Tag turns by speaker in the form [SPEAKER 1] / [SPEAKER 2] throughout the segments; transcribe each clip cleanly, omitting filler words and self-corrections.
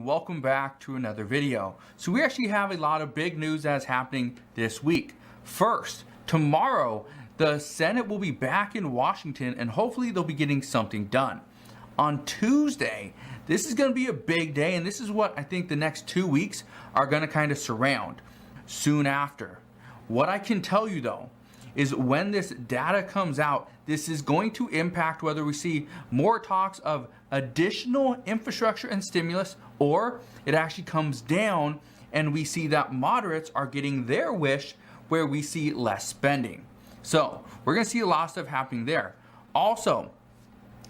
[SPEAKER 1] welcome back to another video. So we actually have a lot of big news that's happening this week. First, tomorrow the Senate will be back in Washington and hopefully they'll be getting something done. On Tuesday, this is going to be a big day, and this is what I think the next 2 weeks are going to kind of surround. Soon after, what I can tell you though is when this data comes out, this is going to impact whether we see more talks of additional infrastructure and stimulus, or it actually comes down and we see that moderates are getting their wish where we see less spending. So we're going to see a lot of stuff happening there. Also,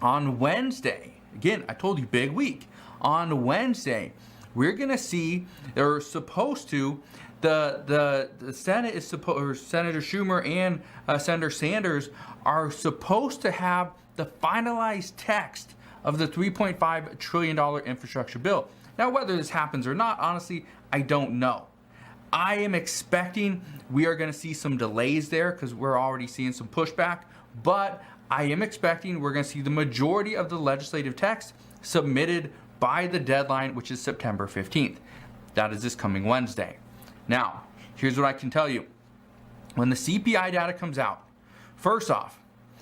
[SPEAKER 1] on Wednesday, again, I told you big week. On Wednesday, we're going to see, or supposed to, the Senate is supposed, or Senator Schumer and Senator Sanders are supposed to have the finalized text of the $3.5 trillion infrastructure bill. Now, whether this happens or not, honestly, I don't know. I am expecting we are going to see some delays there because we're already seeing some pushback, but I am expecting we're going to see the majority of the legislative text submitted by the deadline, which is September 15th. That is this coming Wednesday. Now, here's what I can tell you. When the CPI data comes out, first off,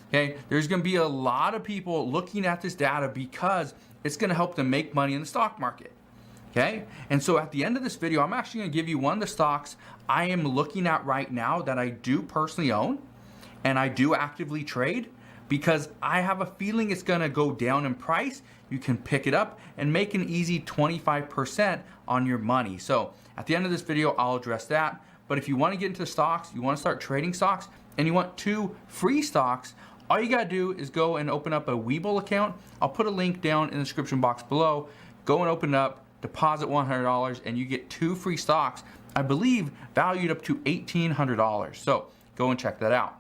[SPEAKER 1] okay, there's going to be a lot of people looking at this data because it's going to help them make money in the stock market. Okay, and so at the end of this video, I'm actually going to give you one of the stocks I am looking at right now that I do personally own and I do actively trade because I have a feeling it's going to go down in price. You can pick it up and make an easy 25% on your money. So at the end of this video, I'll address that. But if you want to get into stocks, you want to start trading stocks, and you want 2 free stocks, all you got to do is go and open up a Webull account. I'll put a link down in the description box below. Go and open it up, deposit $100, and you get 2 free stocks, I believe valued up to $1,800. So go and check that out.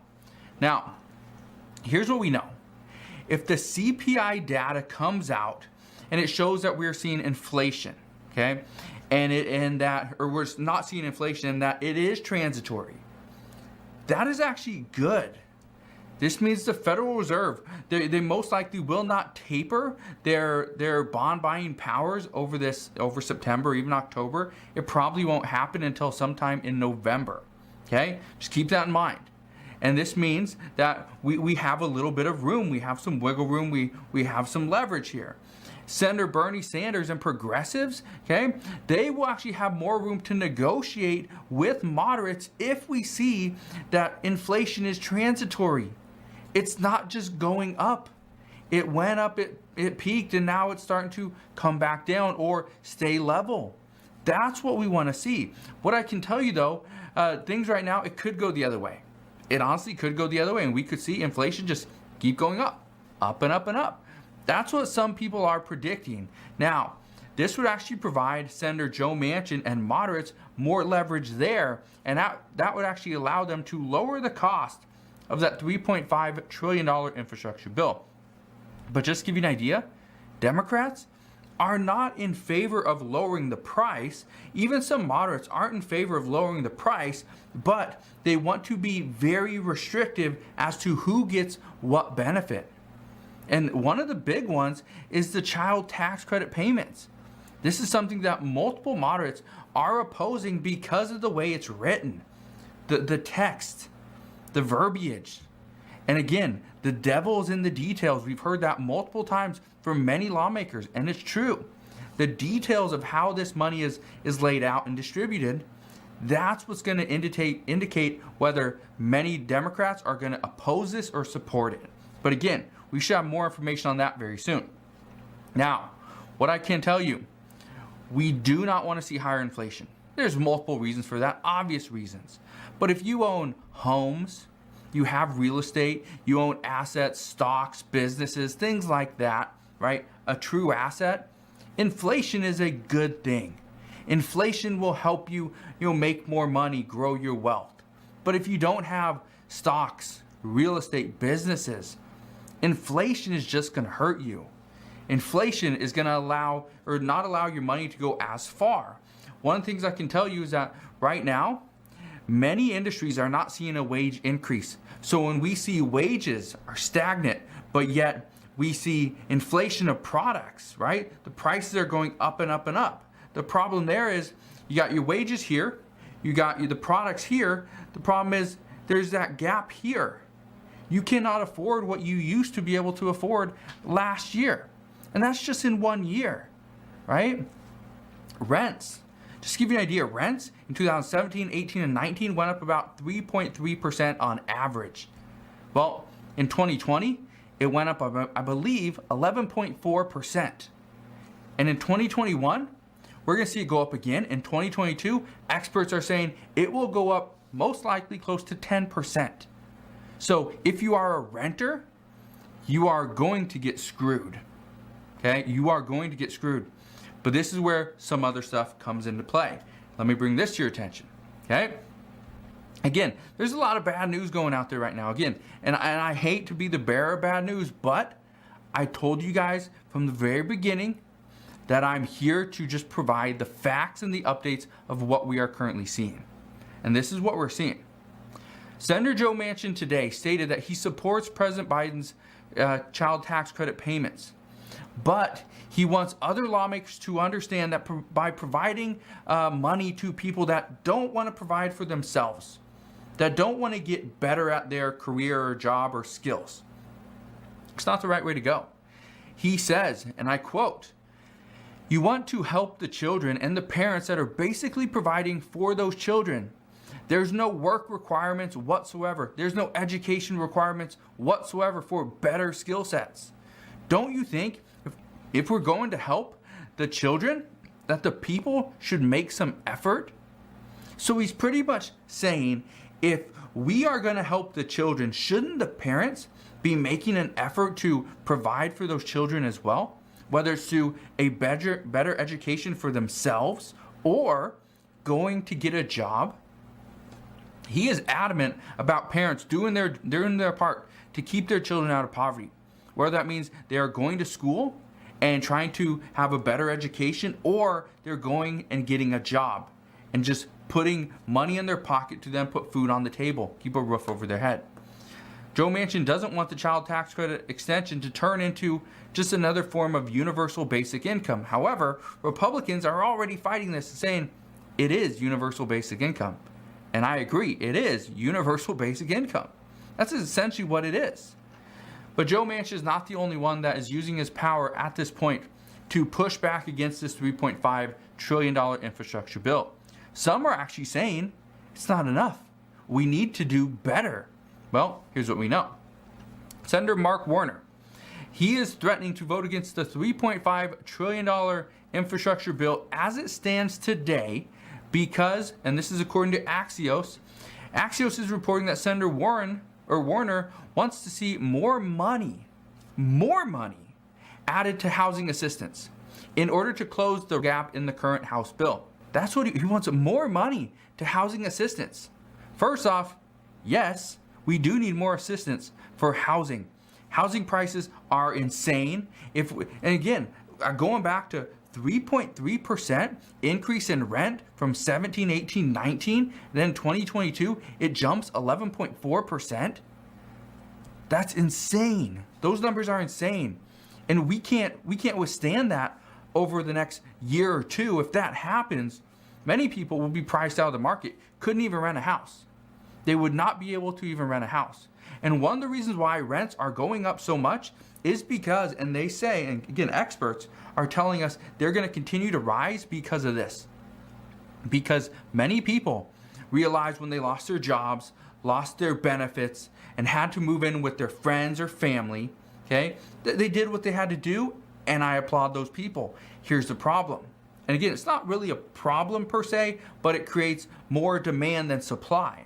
[SPEAKER 1] Now, here's what we know. If the CPI data comes out and it shows that we're seeing inflation, okay, we're not seeing inflation and that it is transitory, that is actually good. This means the Federal Reserve, they most likely will not taper their bond buying powers over September, even October. It probably won't happen until sometime in November. Okay, just keep that in mind. And this means that we have a little bit of room. We have some wiggle room. We have some leverage here. Senator Bernie Sanders and progressives, okay, they will actually have more room to negotiate with moderates if we see that inflation is transitory. It's not just going up. It went up, it peaked, and now it's starting to come back down or stay level. That's what we want to see. What I can tell you though, things right now, it could go the other way. It honestly could go the other way, and we could see inflation just keep going up and up and up. That's what some people are predicting. Now, this would actually provide Senator Joe Manchin and moderates more leverage there, and that would actually allow them to lower the cost of that $3.5 trillion infrastructure bill. But just to give you an idea, Democrats are not in favor of lowering the price. Even some moderates aren't in favor of lowering the price, but they want to be very restrictive as to who gets what benefit. And one of the big ones is the child tax credit payments. This is something that multiple moderates are opposing because of the way it's written, the text, the verbiage. And again, the devil is in the details. We've heard that multiple times from many lawmakers, and it's true. The details of how this money is laid out and distributed, that's what's going to indicate whether many Democrats are going to oppose this or support it. But again, we should have more information on that very soon. Now, what I can tell you, we do not want to see higher inflation. There's multiple reasons for that, obvious reasons. But if you own homes, you have real estate, you own assets, stocks, businesses, things like that, right? A true asset, inflation is a good thing. Inflation will help you, make more money, grow your wealth. But if you don't have stocks, real estate, businesses, inflation is just going to hurt you. Inflation is going to allow or not allow your money to go as far. One of the things I can tell you is that right now, many industries are not seeing a wage increase. So when we see wages are stagnant, but yet we see inflation of products, right? The prices are going up and up and up. The problem there is you got your wages here, you got the products here. The problem is there's that gap here. You cannot afford what you used to be able to afford last year. And that's just in 1 year, right? Rents. Just to give you an idea, rents in 2017, 18, and 19 went up about 3.3% on average. Well, in 2020, it went up, I believe, 11.4%. And in 2021, we're going to see it go up again. In 2022, experts are saying it will go up most likely close to 10%. So if you are a renter, you are going to get screwed. Okay, you are going to get screwed. But this is where some other stuff comes into play. Let me bring this to your attention. Okay. Again, there's a lot of bad news going out there right now. Again, and I hate to be the bearer of bad news, but I told you guys from the very beginning that I'm here to just provide the facts and the updates of what we are currently seeing. And this is what we're seeing. Senator Joe Manchin today stated that he supports President Biden's child tax credit payments. But he wants other lawmakers to understand that by providing money to people that don't want to provide for themselves, that don't want to get better at their career or job or skills, it's not the right way to go. He says, and I quote, "You want to help the children and the parents that are basically providing for those children. There's no work requirements whatsoever. There's no education requirements whatsoever for better skill sets. Don't you think if we're going to help the children, that the people should make some effort?" So he's pretty much saying, if we are going to help the children, shouldn't the parents be making an effort to provide for those children as well? Whether it's through a better education for themselves or going to get a job. He is adamant about parents doing their part to keep their children out of poverty. Whether that means they are going to school and trying to have a better education, or they're going and getting a job and just putting money in their pocket to then put food on the table, keep a roof over their head. Joe Manchin doesn't want the child tax credit extension to turn into just another form of universal basic income. However, Republicans are already fighting this and saying it is universal basic income. And I agree, it is universal basic income. That's essentially what it is. But Joe Manchin is not the only one that is using his power at this point to push back against this $3.5 trillion infrastructure bill. Some are actually saying it's not enough. We need to do better. Well, here's what we know. Senator Mark Warner, he is threatening to vote against the $3.5 trillion infrastructure bill as it stands today because, and this is according to Axios, Axios is reporting that Senator Warner wants to see more money added to housing assistance in order to close the gap in the current House bill. That's what he wants, more money to housing assistance. First off, yes, we do need more assistance for housing. Housing prices are insane. And again, going back to 3.3% increase in rent from 17, 18, 19, then 2022, it jumps 11.4%. That's insane. Those numbers are insane. And we can't withstand that over the next year or two. If that happens, many people will be priced out of the market, couldn't even rent a house. They would not be able to even rent a house. And one of the reasons why rents are going up so much is because, and they say, and again, experts are telling us they're going to continue to rise because of this. Because many people realized when they lost their jobs, lost their benefits, and had to move in with their friends or family, okay, they did what they had to do, and I applaud those people. Here's the problem. And again, it's not really a problem per se, but it creates more demand than supply.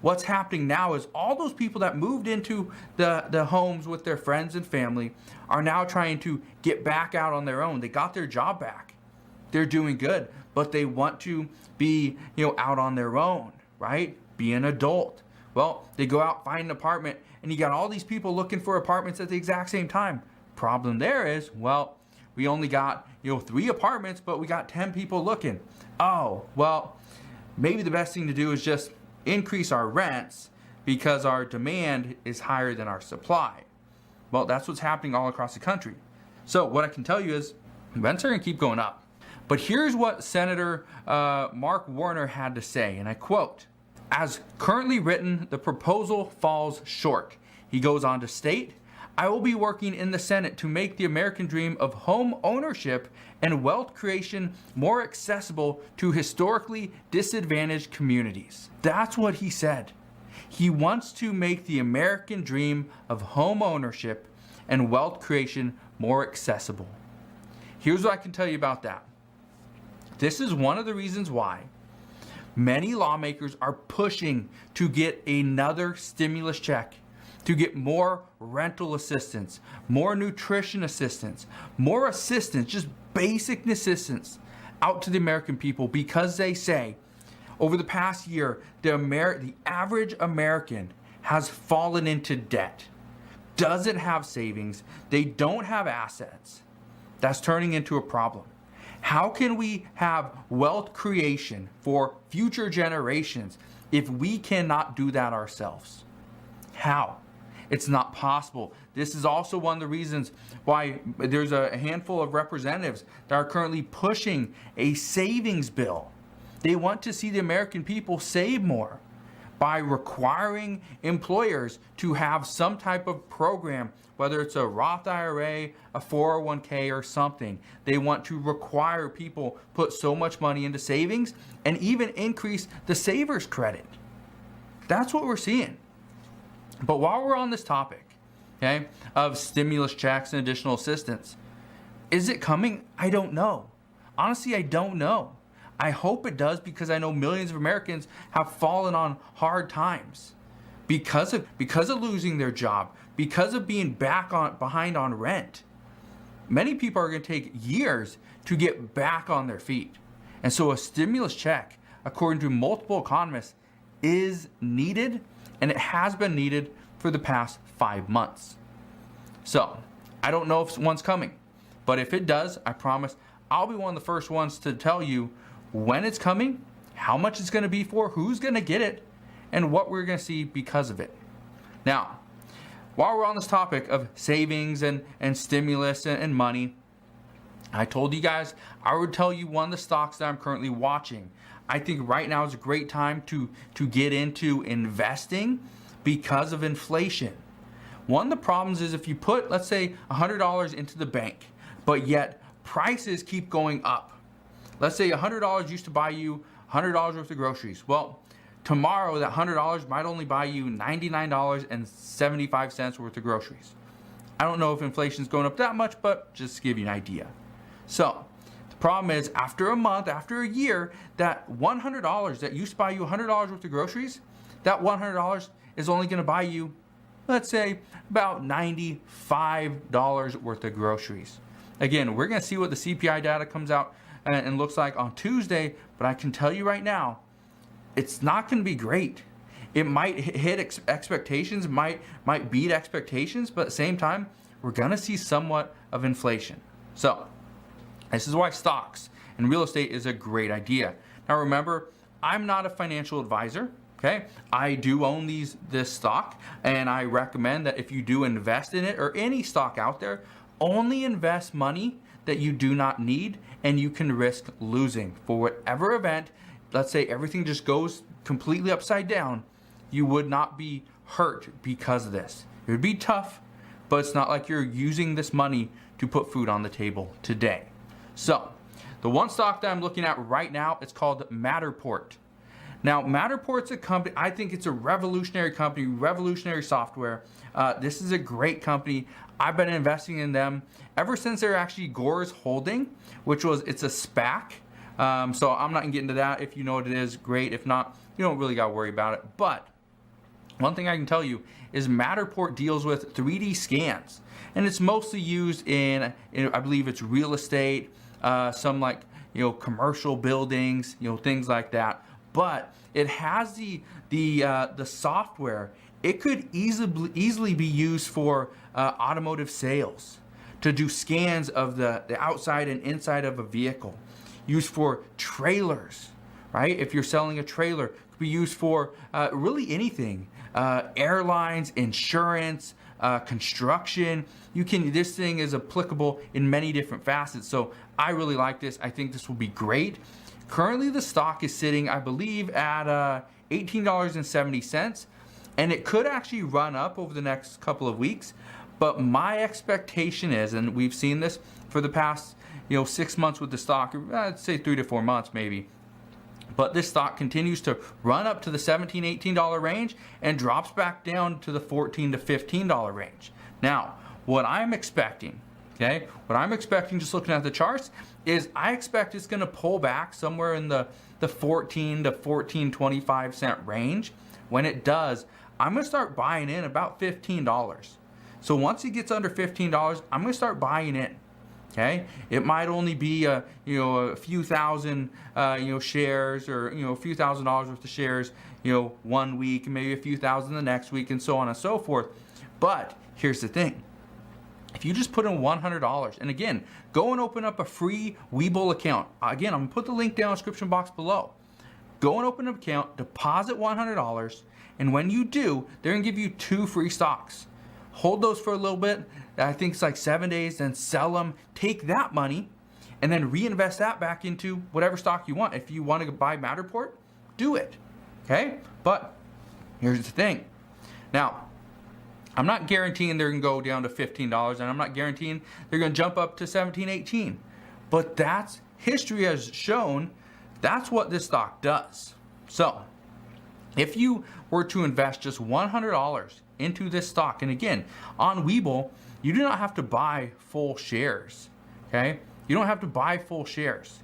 [SPEAKER 1] What's happening now is all those people that moved into the homes with their friends and family are now trying to get back out on their own. They got their job back. They're doing good, but they want to be, out on their own, right? Be an adult. Well, they go out, find an apartment, and you got all these people looking for apartments at the exact same time. Problem there is, well, we only got, 3 apartments, but we got 10 people looking. Oh, well, maybe the best thing to do is just increase our rents because our demand is higher than our supply. Well, that's what's happening all across the country. So what I can tell you is rents are going to keep going up. But here's what Senator Mark Warner had to say, and I quote, "As currently written, the proposal falls short." He goes on to state, "I will be working in the Senate to make the American dream of home ownership and wealth creation more accessible to historically disadvantaged communities." That's what he said. He wants to make the American dream of home ownership and wealth creation more accessible. Here's what I can tell you about that. This is one of the reasons why many lawmakers are pushing to get another stimulus check, to get more rental assistance, more nutrition assistance, more assistance, just basic assistance out to the American people, because they say over the past year, the average American has fallen into debt, doesn't have savings, they don't have assets. That's turning into a problem. How can we have wealth creation for future generations if we cannot do that ourselves? How? It's not possible. This is also one of the reasons why there's a handful of representatives that are currently pushing a savings bill. They want to see the American people save more by requiring employers to have some type of program, whether it's a Roth IRA, a 401k, or something. They want to require people put so much money into savings and even increase the savers credit. That's what we're seeing. But while we're on this topic, okay, of stimulus checks and additional assistance, is it coming? I don't know. Honestly, I don't know. I hope it does, because I know millions of Americans have fallen on hard times because of losing their job, because of being behind on rent. Many people are going to take years to get back on their feet. And so a stimulus check, according to multiple economists, is needed, and it has been needed for the past 5 months. So I don't know if one's coming, but if it does, I promise I'll be one of the first ones to tell you when it's coming, how much it's going to be for, who's going to get it, and what we're going to see because of it. Now, while we're on this topic of savings and stimulus and money, I told you guys I would tell you one of the stocks that I'm currently watching. I think right now is a great time to get into investing because of inflation. One of the problems is if you put, let's say, $100 into the bank, but yet prices keep going up. Let's say $100 used to buy you $100 worth of groceries. Well, tomorrow that $100 might only buy you $99.75 worth of groceries. I don't know if inflation is going up that much, but just to give you an idea. So the problem is, after a month, after a year, that $100 that used to buy you $100 worth of groceries, that $100 is only going to buy you, let's say, about $95 worth of groceries. Again, we're going to see what the CPI data comes out and looks like on Tuesday, but I can tell you right now, it's not going to be great. It might hit expectations, might beat expectations, but at the same time, we're going to see somewhat of inflation. So this is why stocks and real estate is a great idea. Now remember, I'm not a financial advisor. Okay, I do own this stock, and I recommend that if you do invest in it or any stock out there, only invest money that you do not need and you can risk losing. For whatever event, let's say everything just goes completely upside down, you would not be hurt because of this. It would be tough, but it's not like you're using this money to put food on the table today. So the one stock that I'm looking at right now, it's called Matterport. Now, Matterport's a company, I think it's a revolutionary company, revolutionary software. This is a great company. I've been investing in them ever since they're actually Gore's Holding, it's a SPAC. So I'm not gonna get into that. If you know what it is, great. If not, you don't really gotta worry about it. But one thing I can tell you is Matterport deals with 3D scans, and it's mostly used in I believe it's real estate, some commercial buildings, things like that. But it has the software. It could easily be used for automotive sales, to do scans of the outside and inside of a vehicle, used for trailers, right? If you're selling a trailer, it could be used for really anything, airlines, insurance, construction. This thing is applicable in many different facets. So I really like this. I think this will be great. Currently the stock is sitting, I believe, at $18.70, and it could actually run up over the next couple of weeks. But my expectation is, and we've seen this for the past 6 months with the stock, I'd say 3 to 4 months maybe, but this stock continues to run up to the $17, $18 range and drops back down to the $14 to $15 range. Now, what I'm expecting, just looking at the charts, is I expect it's going to pull back somewhere in the 14 to 14.25 cent range. When it does, I'm going to start buying in about $15. So once it gets under $15, I'm going to start buying in. Okay, it might only be a few thousand shares, or a few $1,000s worth of shares 1 week, maybe a few thousand the next week, and so on and so forth. But here's the thing: if you just put in $100, and again, go and open up a free Webull account. Again, I'm gonna put the link down in the description box below. Go and open an account, deposit $100, and when you do, they're gonna give you 2 free stocks. Hold those for a little bit. I think it's like 7 days, then sell them, take that money, and then reinvest that back into whatever stock you want. If you want to buy Matterport, do it. Okay? But here's the thing. Now, I'm not guaranteeing they're going to go down to $15, and I'm not guaranteeing they're going to jump up to 17, 18. But history has shown that's what this stock does. So, if you were to invest just $100 into this stock, and again, on Webull, you do not have to buy full shares, okay? You don't have to buy full shares.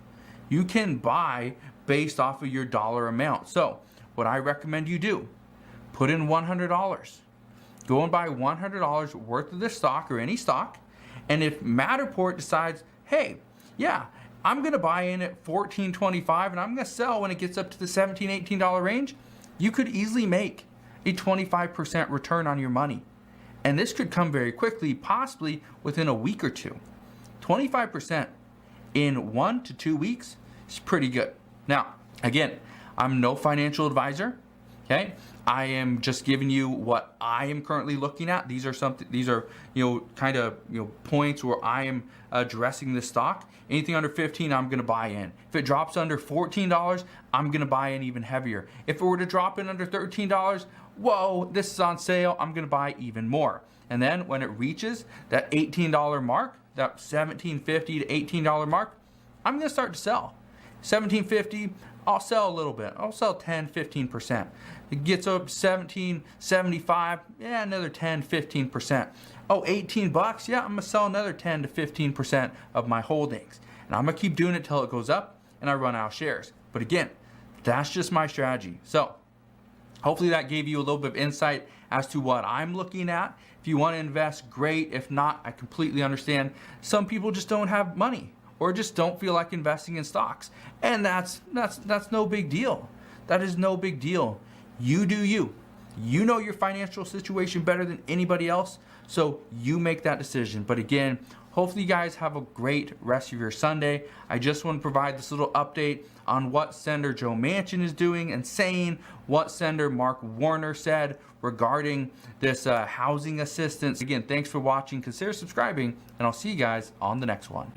[SPEAKER 1] You can buy based off of your dollar amount. So what I recommend you do, put in $100. Go and buy $100 worth of this stock or any stock. And if Matterport decides, hey, yeah, I'm gonna buy in at $14.25 and I'm gonna sell when it gets up to the $17, $18 range, you could easily make a 25% return on your money. And this could come very quickly, possibly within a week or two. 25% in 1 to 2 weeks is pretty good. Now, again, I'm no financial advisor, okay? I am just giving you what I am currently looking at. These are points where I am addressing the stock. Anything under 15, I'm gonna buy in. If it drops under $14, I'm gonna buy in even heavier. If it were to drop in under $13, whoa, this is on sale, I'm gonna buy even more. And then when it reaches that $18 mark, that $17.50 to $18 mark, I'm gonna start to sell. $17.50, I'll sell a little bit. I'll sell 10, 15%. It gets up $17.75, yeah, another 10, 15%. Oh, $18, yeah, I'm gonna sell another 10 to 15% of my holdings. And I'm gonna keep doing it till it goes up and I run out of shares. But again, that's just my strategy. So hopefully that gave you a little bit of insight as to what I'm looking at. If you want to invest, great. If not, I completely understand. Some people just don't have money or just don't feel like investing in stocks. And that's no big deal. That is no big deal. You do you. You know your financial situation better than anybody else, so you make that decision. But again, hopefully you guys have a great rest of your Sunday. I just want to provide this little update on what Senator Joe Manchin is doing and saying what Senator Mark Warner said regarding this housing assistance. Again, thanks for watching. Consider subscribing, and I'll see you guys on the next one.